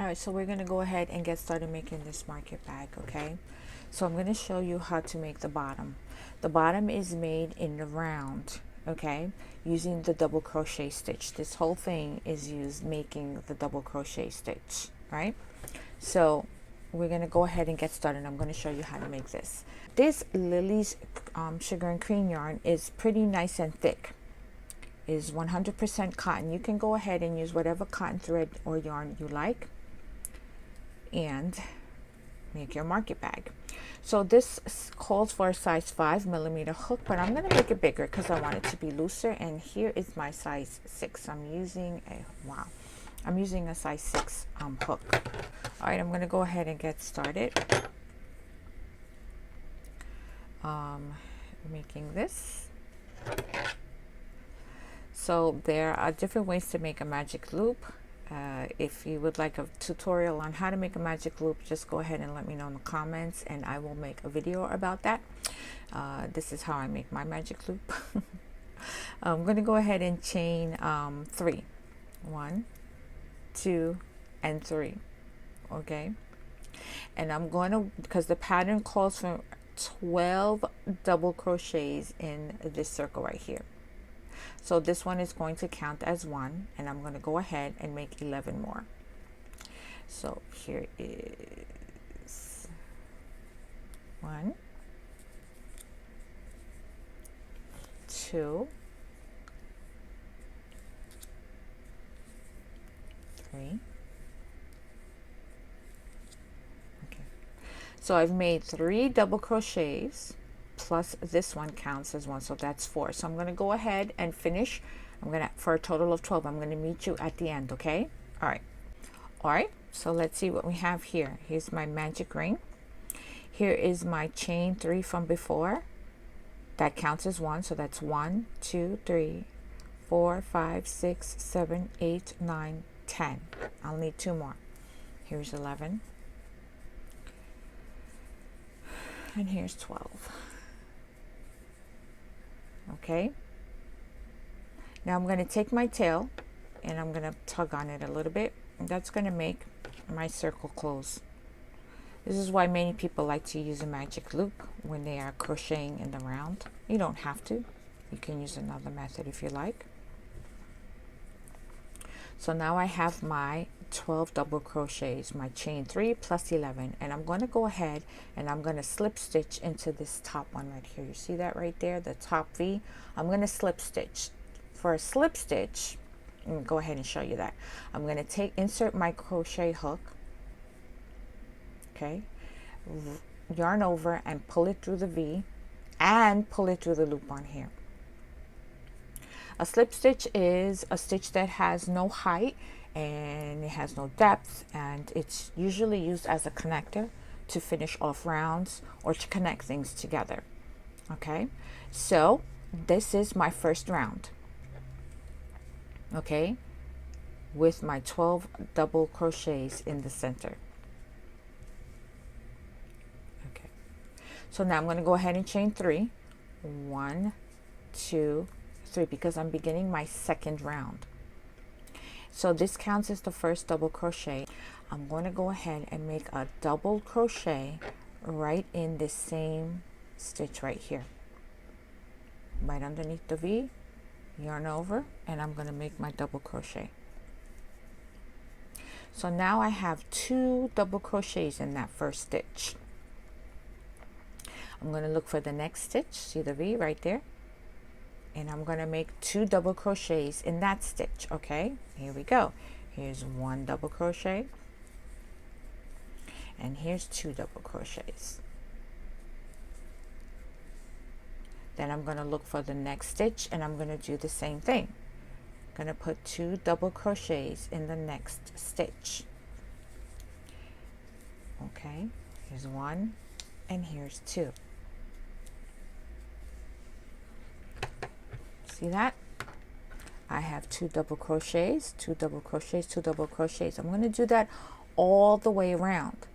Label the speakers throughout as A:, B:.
A: All right, so we're going to go ahead and get started making this market bag, okay? So I'm going to show you how to make the bottom. The bottom is made in the round, okay, using the double crochet stitch. This whole thing is used making the double crochet stitch, right? So we're going to go ahead and get started. I'm going to show you how to make this. This Lily's sugar and cream yarn is pretty nice and thick. Is 100% cotton. You can go ahead and use whatever cotton thread or yarn you like and make your market bag. So this calls for a size 5mm hook, but I'm going to make it bigger because I want it to be looser. And here is my size 6. I'm using a size 6 hook. All right, I'm going to go ahead and get started making this. So there are different ways to make a magic loop. If you would like a tutorial on how to make a magic loop, just go ahead and let me know in the comments and I will make a video about that. This is how I make my magic loop. I'm going to go ahead and chain 3. 1, 2, and 3. Okay. And I'm going to, because the pattern calls for 12 double crochets in this circle right here. So this one is going to count as 1, and I'm going to go ahead and make 11 more. So here is 1, 2, 3. Okay. So I've made 3 double crochets. Plus this one counts as 1, so that's 4. So I'm going to go ahead and finish. I'm going to, for a total of 12. I'm going to meet you at the end, okay? All right, so let's see what we have here. Here's my magic ring. Here is my chain 3 from before. That counts as 1, so that's 1, 2, 3, 4, 5, 6, 7, 8, 9, 10. I'll need 2 more. Here's 11. And here's 12. Okay, now I'm going to take my tail and I'm going to tug on it a little bit. That's going to make my circle close. This is why many people like to use a magic loop when they are crocheting in the round. You don't have to. You can use another method if you like. So now I have my 12 double crochets, my chain 3 plus 11, and I'm going to go ahead and I'm going to slip stitch into this top one right here. You see that right there, the top V? I'm going to slip stitch. For a slip stitch, let me go ahead and show you that. I'm going to insert my crochet hook, okay, yarn over and pull it through the V and pull it through the loop on here. A slip stitch is a stitch that has no height and it has no depth, and it's usually used as a connector to finish off rounds or to connect things together. Okay, so this is my first round, okay, with my 12 double crochets in the center. Okay, so now I'm going to go ahead and chain 3. 1, 2, 3, because I'm beginning my second round. So this counts as the first double crochet. I'm going to go ahead and make a double crochet right in this same stitch right here, right underneath the V, yarn over, and I'm going to make my double crochet. So now I have 2 double crochets in that first stitch. I'm going to look for the next stitch, see the V right there, and I'm going to make 2 double crochets in that stitch. Okay, here we go. Here's 1 double crochet and here's 2 double crochets. Then I'm going to look for the next stitch and I'm going to do the same thing. I'm going to put 2 double crochets in the next stitch. Okay, here's 1 and here's 2. See that? I have 2 double crochets, 2 double crochets, 2 double crochets. I'm going to do that all the way around.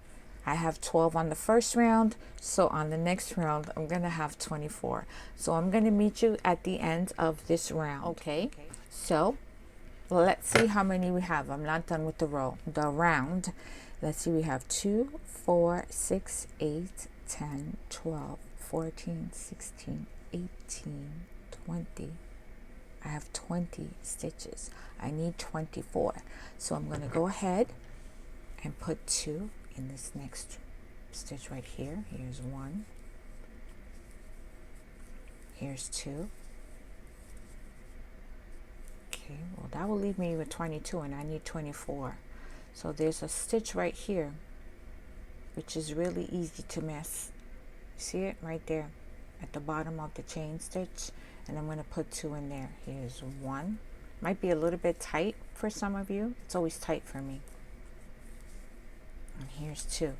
A: I have 12 on the first round, so on the next round I'm going to have 24. So I'm going to meet you at the end of this round. Okay, so let's see how many we have. I'm not done with the round. Let's see, we have 2, 4, 6, 8, 10, 12, 14, 16, 18, 20. I have 20 stitches. I need 24. So I'm going to go ahead and put 2 in this next stitch right here. Here's 1. Here's 2. Okay, well that will leave me with 22 and I need 24. So there's a stitch right here which is really easy to miss. See it right there at the bottom of the chain stitch, and I'm going to put 2 in there. Here's 1. Might be a little bit tight for some of you. It's always tight for me. And here's 2.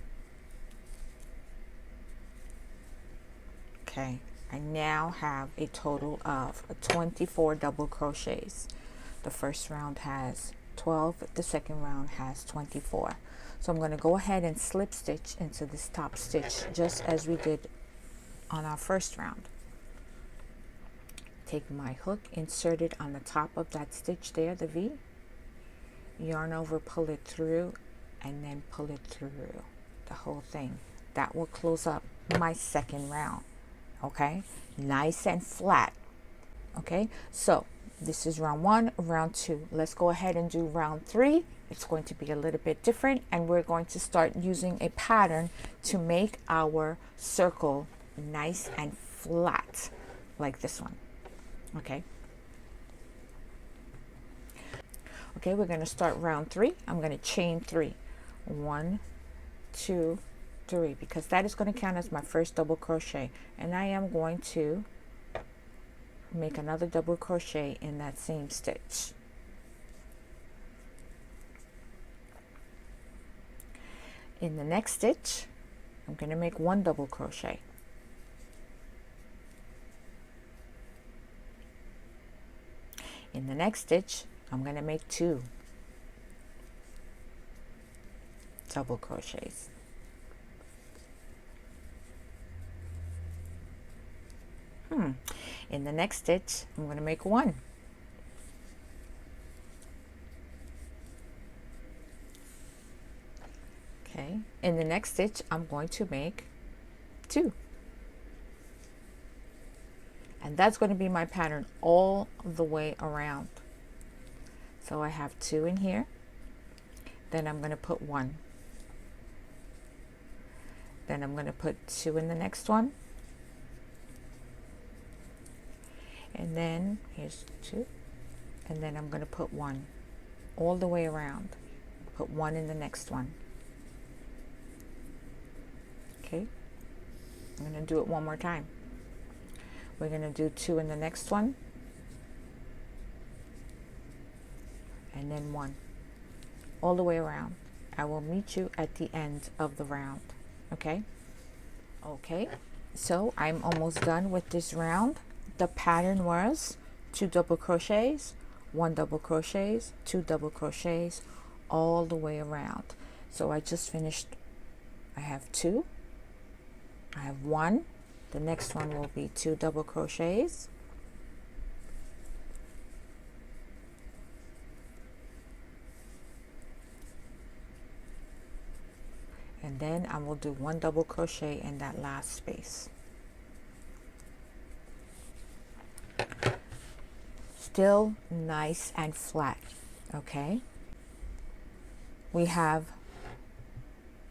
A: Okay, I now have a total of 24 double crochets. The first round has 12, the second round has 24. So I'm going to go ahead and slip stitch into this top stitch just as we did on our first round. Take my hook, insert it on the top of that stitch there, the V, yarn over, pull it through, and then pull it through the whole thing. That will close up my second round. Okay, nice and flat. Okay, so this is round 1, round 2. Let's go ahead and do round 3. It's going to be a little bit different, and we're going to start using a pattern to make our circle nice and flat like this one. Okay, we're going to start round 3. I'm going to chain 3. 1, 2, 3, because that is going to count as my first double crochet, and I am going to make another double crochet in that same stitch. In the next stitch, I'm going to make 1 double crochet. In the next stitch, I'm going to make 2 double crochets. In the next stitch, I'm going to make 1. Okay, in the next stitch, I'm going to make 2. And that's going to be my pattern all the way around. So I have 2 in here, then I'm going to put 1. Then I'm going to put 2 in the next one. And then here's 2, and then I'm going to put 1 all the way around. Put 1 in the next one. Okay, I'm going to do it one more time. We're going to do 2 in the next one, and then 1 all the way around. I will meet you at the end of the round. Okay, so I'm almost done with this round. The pattern was 2 double crochets, 1 double crochets, 2 double crochets, all the way around. So I just finished. I have 2, I have 1, the next one will be 2 double crochets, and then I will do 1 double crochet in that last space. Still nice and flat. Okay, we have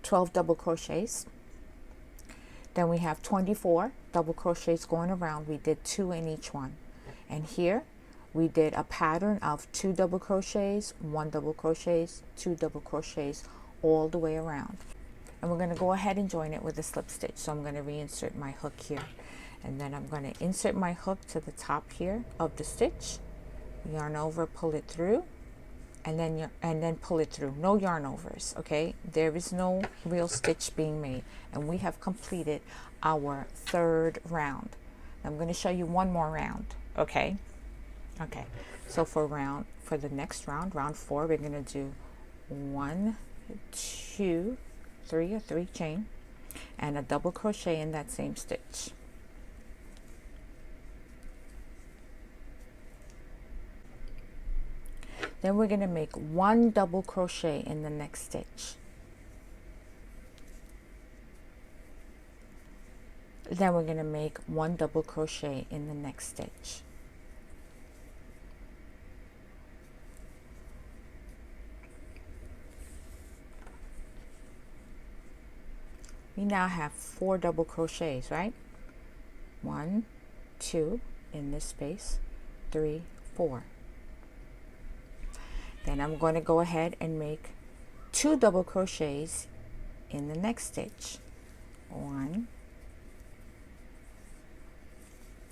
A: 12 double crochets, then we have 24 double crochets going around. We did 2 in each one, and here we did a pattern of 2 double crochets, 1 double crochets, 2 double crochets all the way around. And we're going to go ahead and join it with a slip stitch. So I'm going to reinsert my hook here, and then I'm going to insert my hook to the top here of the stitch, yarn over, pull it through, and then pull it through. No yarn overs. Okay, there is no real stitch being made, and we have completed our 3rd round. I'm going to show you one more round. Okay, so for the next round, round 4, we're going to do 1, 2, 3, a 3 chain, and a double crochet in that same stitch. Then we're going to make 1 double crochet in the next stitch. Then we're going to make 1 double crochet in the next stitch. We now have 4 double crochets, right? 1, 2 in this space, 3, 4. Then I'm going to go ahead and make 2 double crochets in the next stitch. 1,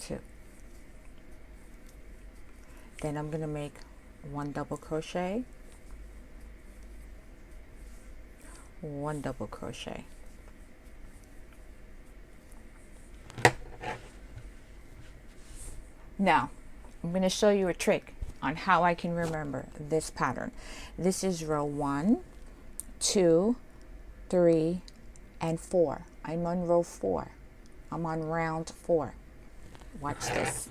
A: 2. Then I'm going to make 1 double crochet, 1 double crochet. Now, I'm going to show you a trick on how I can remember this pattern. This is row 1, 2, 3, and 4. I'm on row 4. I'm on round 4. Watch this.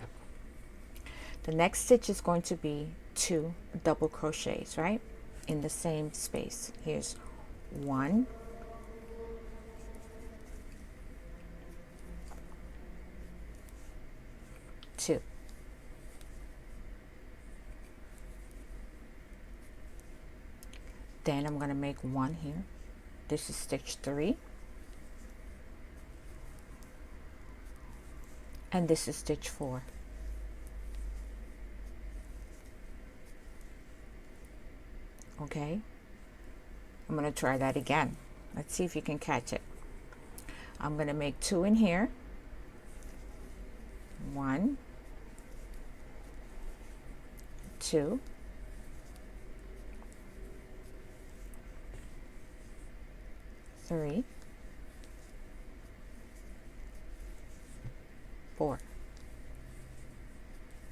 A: The next stitch is going to be 2 double crochets, right? In the same space. Here's 1, 2. Then I'm going to make 1 here. This is stitch 3. And this is stitch 4. Okay, I'm going to try that again. Let's see if you can catch it. I'm going to make 2 in here. 1, 2, 3, 4.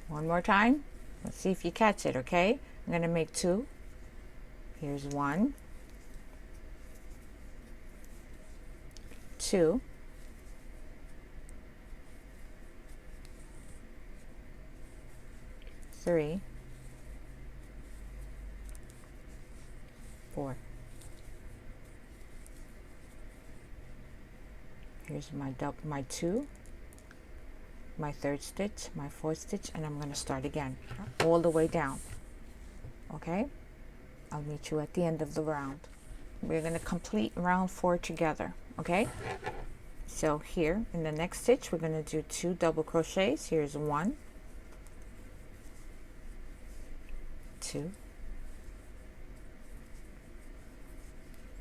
A: One more time. Let's see if you catch it, okay? I'm going to make 2. Here's 1, 2, 3, 4. Here's my 2, my 3rd stitch, my 4th stitch, and I'm going to start again all the way down. Okay, I'll meet you at the end of the round. We're going to complete round 4 together. Okay, so here in the next stitch we're going to do 2 double crochets. Here's 1, 2,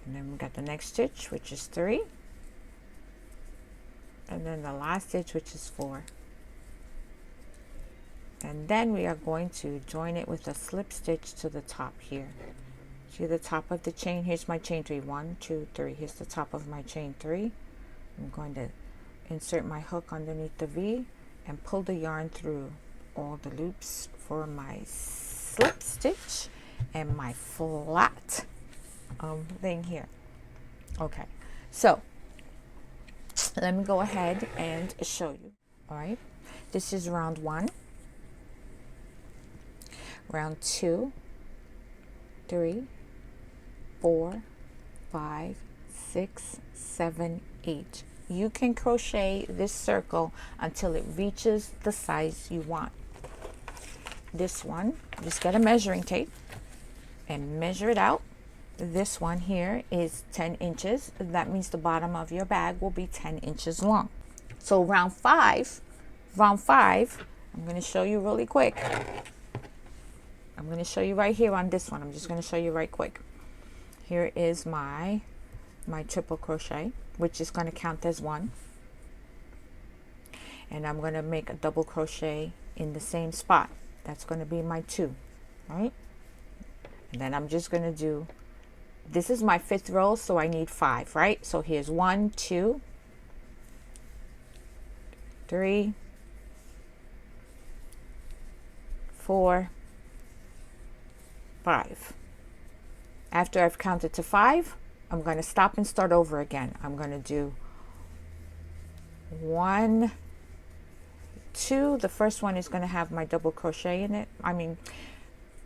A: and then we got the next stitch, which is 3, and then the last stitch, which is 4. And then we are going to join it with a slip stitch to the top here. See the top of the chain? Here's my chain 3. 1, 2, 3. Here's the top of my chain 3. I'm going to insert my hook underneath the V and pull the yarn through all the loops for my slip stitch and my flat thing here. Okay, so let me go ahead and show you. All right, this is round 1, round 2, 3, 4, 5, 6, 7, 8. You can crochet this circle until it reaches the size you want. This one, just get a measuring tape and measure it out. This one here is 10 inches. That means the bottom of your bag will be 10 inches long. So round 5, I'm going to show you really quick. I'm going to show you right here on this one. I'm just going to show you right quick. Here is my triple crochet, which is going to count as 1. And I'm going to make a double crochet in the same spot. That's going to be my 2, right? And then I'm just going to do, this is my 5th row, so I need 5, right? So here's 1, 2, 3, 4, 5. After I've counted to 5, I'm going to stop and start over again. I'm going to do 1, 2. The first one is going to have my double crochet in it.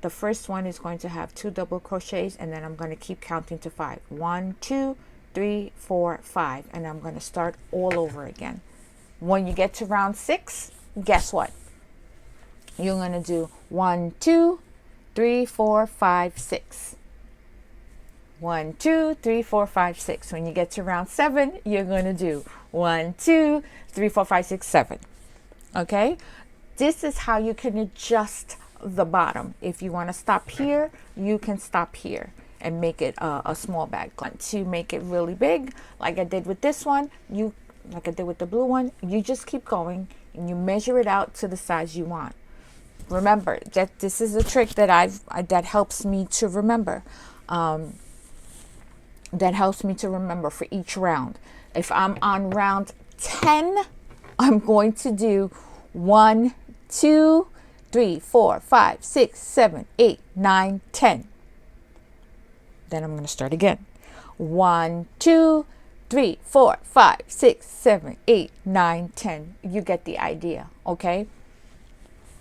A: The first one is going to have 2 double crochets, and then I'm going to keep counting to 5. 1, 2, 3, 4, 5, and I'm going to start all over again. When you get to round 6, guess what? You're going to do 1, 2, 3, 4, 5, 6. 1, 2, 3, 4, 5, 6. When you get to round 7, you're going to do 1, 2, 3, 4, 5, 6, 7. Okay? This is how you can adjust the bottom. If you want to stop here, you can stop here and make it a small bag. To make it really big, like I did with this one, like I did with the blue one, you just keep going and you measure it out to the size you want. Remember that this is a trick that that helps me to remember. That helps me to remember for each round. If I'm on round 10, I'm going to do 1, 2, 3, 4, 5, 6, 7, 8, 9, 10. Then I'm going to start again. 1, 2, 3, 4, 5, 6, 7, 8, 9, 10. You get the idea, okay?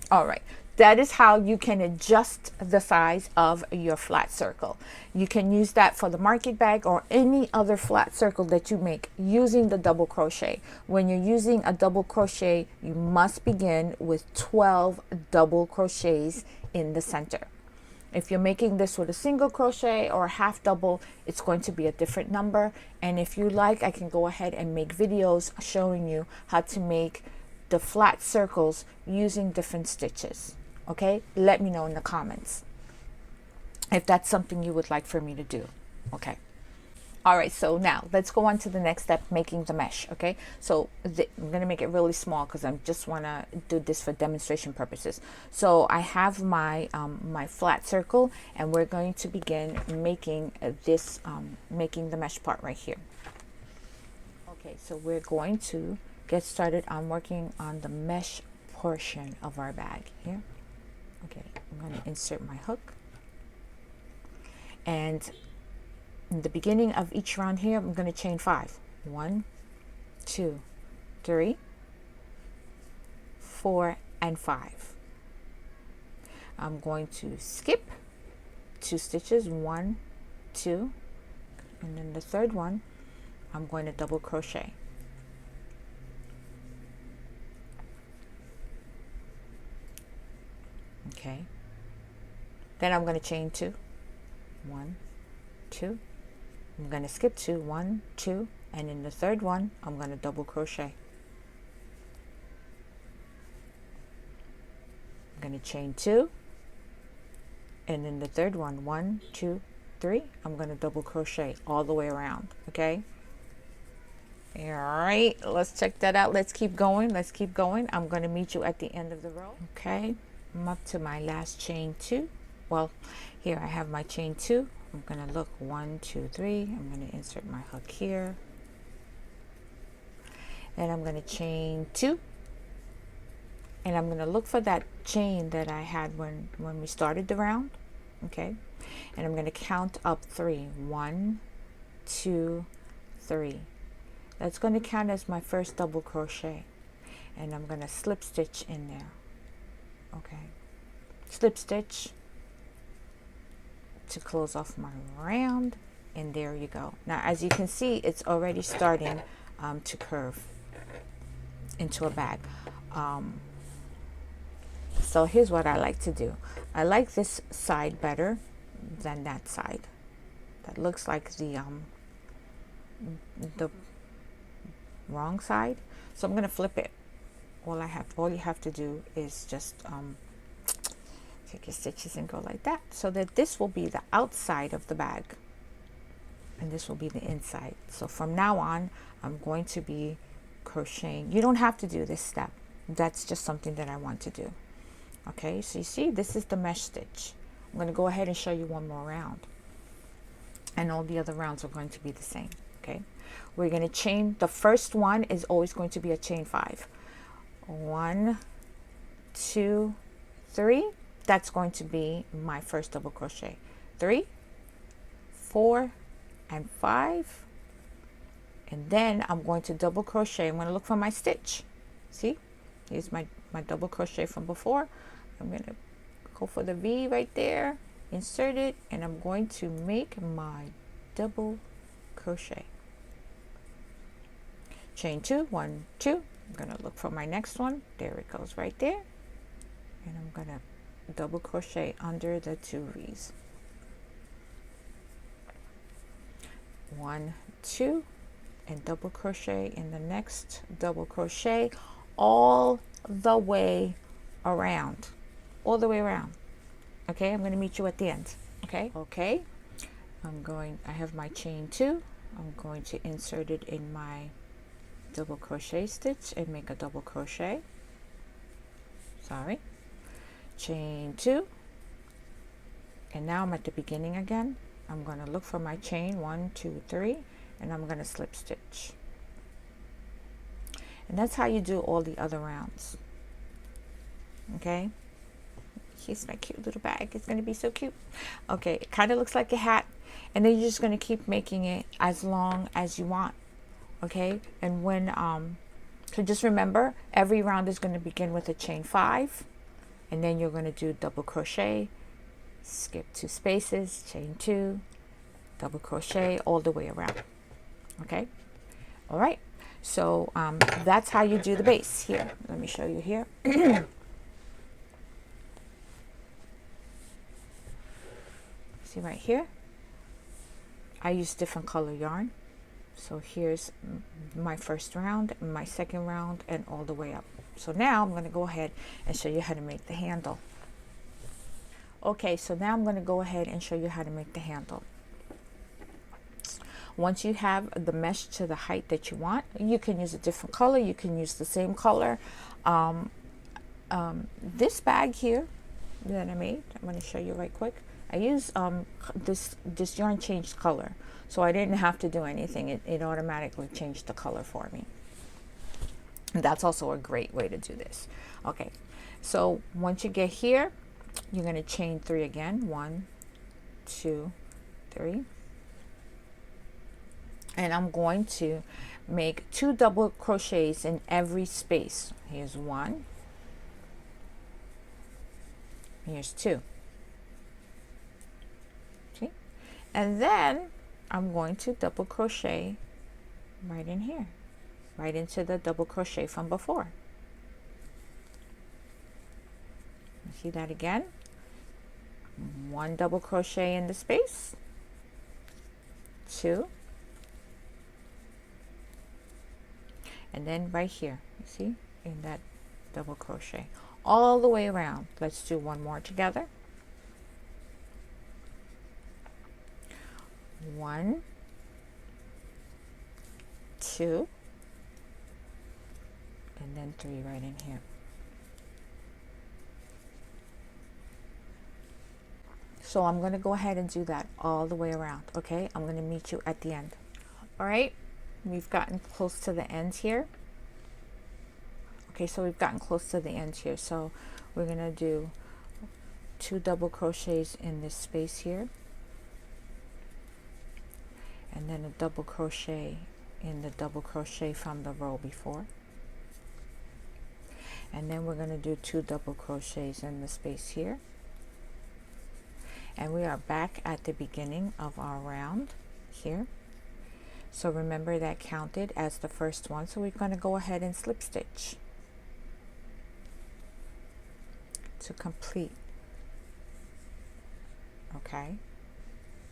A: All right. That is how you can adjust the size of your flat circle. You can use that for the market bag or any other flat circle that you make using the double crochet. When you're using a double crochet, you must begin with 12 double crochets in the center. If you're making this with a single crochet or a half double, it's going to be a different number. And if you like, I can go ahead and make videos showing you how to make the flat circles using different stitches. Okay, let me know in the comments if that's something you would like for me to do. Okay. All right, so now let's go on to the next step, making the mesh. Okay, so I'm going to make it really small because I just want to do this for demonstration purposes. So I have my my flat circle, and we're going to begin making making the mesh part right here. Okay, so we're going to get started on working on the mesh portion of our bag here. Okay, I'm going to insert my hook, and in the beginning of each round here, I'm going to chain 5. 1, 2, 3, 4, and 5. I'm going to skip 2 stitches, 1, 2, and then the third one, I'm going to double crochet. Okay, then I'm going to chain 2, 1, 2, I'm going to skip 2, 1, 2, and in the third one I'm going to double crochet. I'm going to chain 2, and in the third one, 1, 2, 3, I'm going to double crochet all the way around. Okay, all right, let's check that out. Let's keep going. I'm going to meet you at the end of the row. Okay, I'm up to my last chain 2. Well, here I have my chain 2. I'm going to look 1, 2, 3. I'm going to insert my hook here. Then I'm going to chain 2. And I'm going to look for that chain that I had when we started the round. Okay. And I'm going to count up 3. 1, 2, 3. That's going to count as my first double crochet. And I'm going to slip stitch in there. Okay. Slip stitch to close off my round, and there you go. Now as you can see, it's already starting to curve into a bag. So here's what I like to do. I like this side better than that side. That looks like the wrong side. So I'm gonna flip it. All you have to do is just take your stitches and go like that, so that this will be the outside of the bag and this will be the inside. So from now on, I'm going to be crocheting. You don't have to do this step. That's just something that I want to do. Okay, so you see, this is the mesh stitch. I'm going to go ahead and show you one more round, and all the other rounds are going to be the same. Okay, we're going to chain. The first one is always going to be a chain 5. 1, 2, 3. That's going to be my first double crochet. 3, 4, and 5. And then I'm going to double crochet. I'm going to look for my stitch. See, here's my double crochet from before. I'm going to go for the V right there, insert it, and I'm going to make my double crochet. Chain 2, 1, 2. I'm going to look for my next one. There it goes right there. And I'm going to double crochet under the 2 V's. 1, 2, and double crochet in the next double crochet all the way around. All the way around. Okay, I'm going to meet you at the end. Okay. I have my chain 2. I'm going to insert it in my double crochet stitch and make a double crochet. Chain 2, and now I'm at the beginning again. I'm going to look for my chain 1, 2, 3, and I'm going to slip stitch. And that's how you do all the other rounds. Okay, here's my cute little bag. It's going to be so cute. Okay, it kind of looks like a hat, and then you're just going to keep making it as long as you want. Okay, and when so just remember, every round is going to begin with a chain 5, and then you're going to do double crochet, skip 2 spaces, chain 2, double crochet all the way around. Okay, all right, so that's how you do the base. Here, let me show you here. See right here, I use different color yarn. So here's my first round, my second round, and all the way up. So now I'm going to go ahead and show you how to make the handle. Okay, so now I'm going to go ahead and show you how to make the handle. Once you have the mesh to the height that you want, you can use a different color, you can use the same color. This bag here that I made, I'm going to show you right quick. I use this yarn changed color, so I didn't have to do anything. It automatically changed the color for me. And that's also a great way to do this. Okay, so once you get here, you're going to chain 3 again. 1, 2, 3. And I'm going to make 2 double crochets in every space. Here's 1. Here's 2. Okay, and then I'm going to double crochet right in here, right into the double crochet from before. See that again? 1 double crochet in the space, 2, and then right here, you see, in that double crochet all the way around. Let's do one more together. 1, 2, and then 3 right in here. So I'm going to go ahead and do that all the way around. Okay, I'm going to meet you at the end. All right, we've gotten close to the end here. Okay, so we've gotten close to the end here. So we're going to do 2 double crochets in this space here, and then a double crochet in the double crochet from the row before, and then we're going to do 2 double crochets in the space here, and we are back at the beginning of our round here. So remember that counted as the first one, so we're going to go ahead and slip stitch to complete. Okay,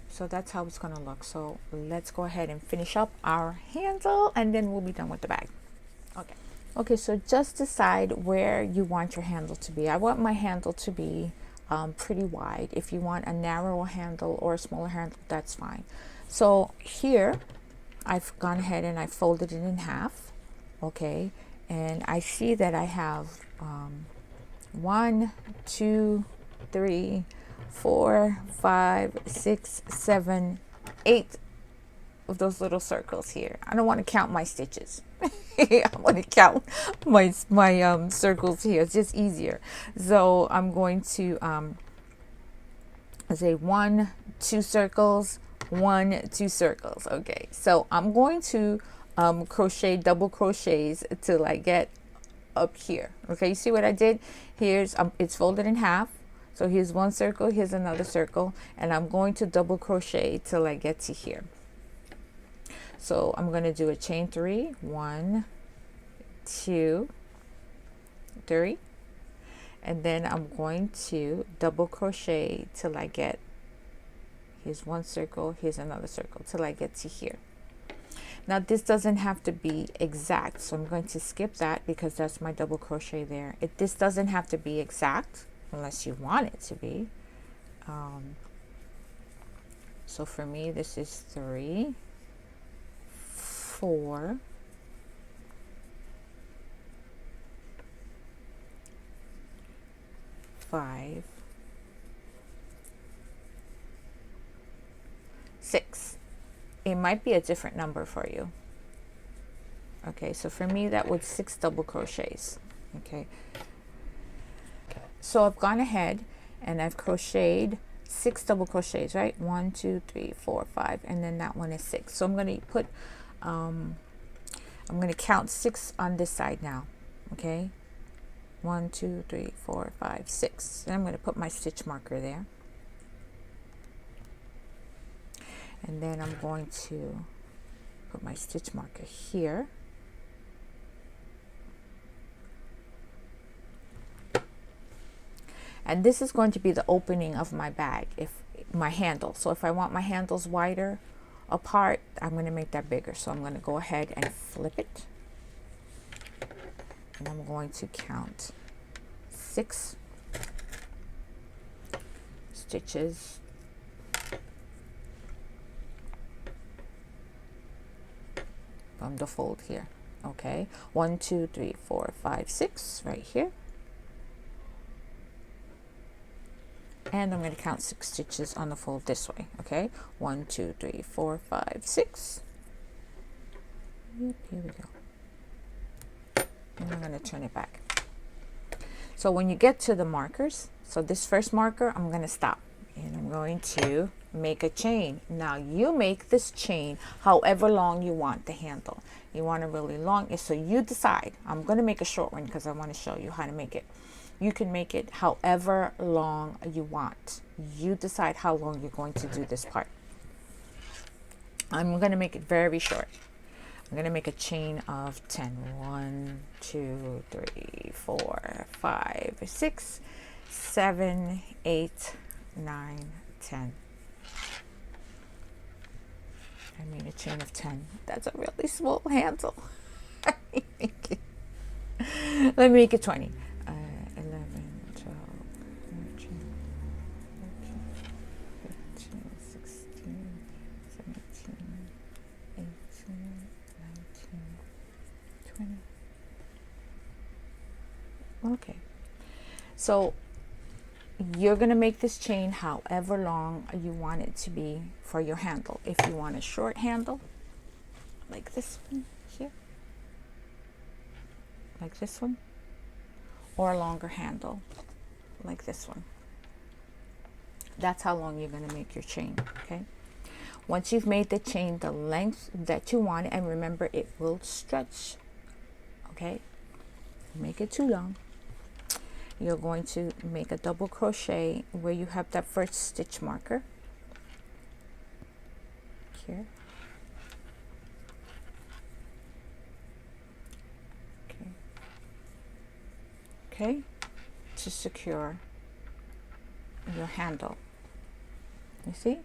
A: so that's how it's going to look. So let's go ahead and finish up our handle, and then we'll be done with the bag. Okay, so just decide where you want your handle to be. I want my handle to be pretty wide. If you want a narrower handle or a smaller handle, that's fine. So here I've gone ahead and I folded it in half. Okay, and I see that I have 1, 2, 3, 4, 5, 6, 7, 8 of those little circles here. I don't want to count my stitches. I want to count my circles here. It's just easier. So I'm going to say 1, 2 circles, 1, 2 circles. Okay, so I'm going to crochet double crochets till I get up here. Okay, you see what I did? Here's it's folded in half, So here's one circle, here's another circle, and I'm going to double crochet till I get to here. So I'm going to do a chain 3, 1, 2, 3, and then I'm going to double crochet till I get, here's one circle, here's another circle, till I get to here. Now this doesn't have to be exact, so I'm going to skip that because that's my double crochet there. This doesn't have to be exact unless you want it to be. So for me, this is 3, 4, 5, 6. It might be a different number for you. Okay, so for me that was 6 double crochets. Okay, so I've gone ahead and I've crocheted 6 double crochets, right? 1, 2, 3, 4, 5, and then that one is 6. So I'm going to put I'm going to count 6 on this side now. Okay, 1, 2, 3, 4, 5, 6. And I'm going to put my stitch marker there. And then I'm going to put my stitch marker here. And this is going to be the opening of my bag, if my handle. So if I want my handles wider apart, I'm going to make that bigger. So I'm going to go ahead and flip it. And I'm going to count 6 stitches from the fold here. Okay, 1, 2, 3, 4, 5, 6 right here. And I'm going to count 6 stitches on the fold this way. Okay, 1, 2, 3, 4, 5, 6. Yep, here we go. And I'm going to turn it back. So when you get to the markers, so this first marker, I'm going to stop and I'm going to make a chain. Now you make this chain however long you want the handle. You want it really long, so you decide. I'm going to make a short one because I want to show you how to make it. You can make it however long you want. You decide how long you're going to do this part. I'm going to make it very short. I'm going to make a chain of 10. 1, 2, 3, 4, 5, 6, 7, 8, 9, 10. I made a chain of 10. That's a really small handle. Let me make it 20. 11, 12, 13, 14, 15, 16, 17, 18, 19, 20. Okay. So you're going to make this chain however long you want it to be for your handle. If you want a short handle, like this one here, like this one, or a longer handle, like this one. That's how long you're going to make your chain, okay? Once you've made the chain the length that you want, and remember it will stretch, okay? Make it too long. You're going to make a double crochet where you have that first stitch marker here. Okay, to secure your handle. You see?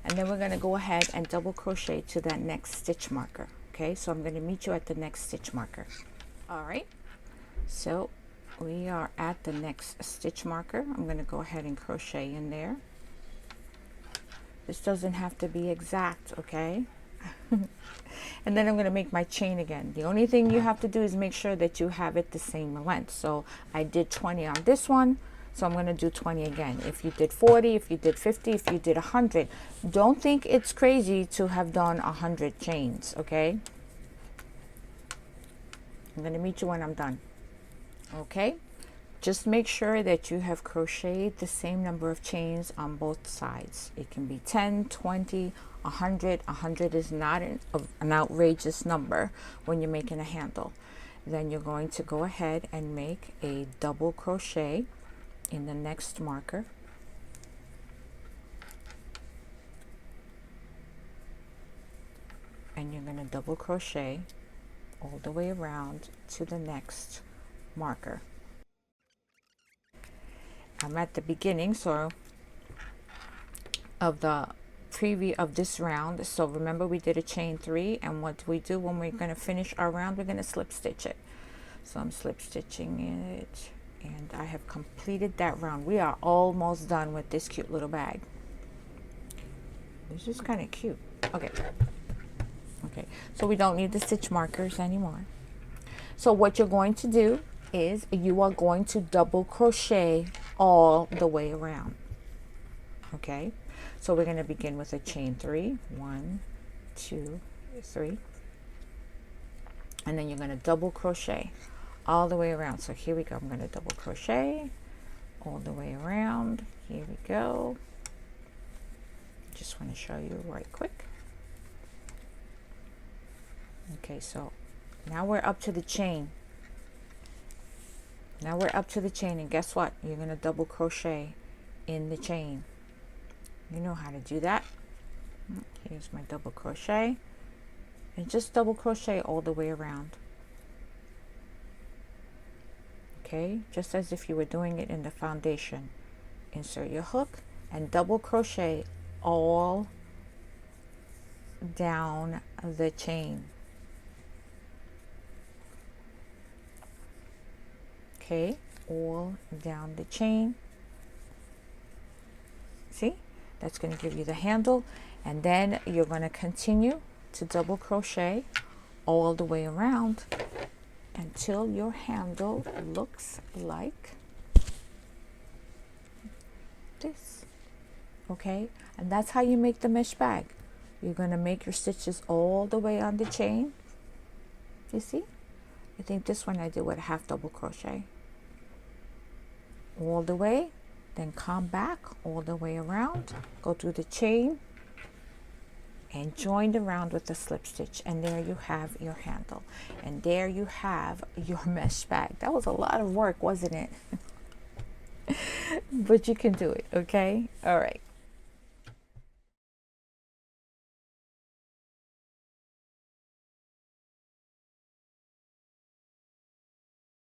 A: And then we're going to go ahead and double crochet to that next stitch marker. Okay, so I'm going to meet you at the next stitch marker. All right, so we are at the next stitch marker. I'm going to go ahead and crochet in there. This doesn't have to be exact, okay? And then I'm going to make my chain again. The only thing you have to do is make sure that you have it the same length. So I did 20 on this one, so I'm going to do 20 again. If you did 40, if you did 50, if you did 100, don't think it's crazy to have done 100 chains, okay? I'm going to meet you when I'm done. Okay, just make sure that you have crocheted the same number of chains on both sides. It can be 10, 20, 100. 100 is not an outrageous number when you're making a handle. Then you're going to go ahead and make a double crochet in the next marker. And you're going to double crochet all the way around to the next marker. I'm at the beginning of the preview of this round. So remember, we did a chain 3, and what we do when we're going to finish our round, we're going to slip stitch it. So I'm slip stitching it, and I have completed that round. We are almost done with this cute little bag. This is kind of cute. Okay, so we don't need the stitch markers anymore. So what you're going to do is you are going to double crochet all the way around. Okay, so we're going to begin with a chain 3, 1, 2, 3, and then you're going to double crochet all the way around. So here we go. I'm going to double crochet all the way around. Here we go. Just want to show you right quick. Okay, so now we're up to the chain. Now we're up to the chain, and guess what? You're going to double crochet in the chain. You know how to do that. Here's my double crochet, and just double crochet all the way around. Okay, just as if you were doing it in the foundation. Insert your hook and double crochet all down the chain. Okay, all down the chain. See, that's going to give you the handle, and then you're going to continue to double crochet all the way around until your handle looks like this. Okay, and that's how you make the mesh bag. You're going to make your stitches all the way on the chain. You see, I think this one I did with a half double crochet all the way, then come back all the way around, go through the chain and join the round with the slip stitch, and there you have your handle, and there you have your mesh bag. That was a lot of work, wasn't it? But you can do it. Okay, all right.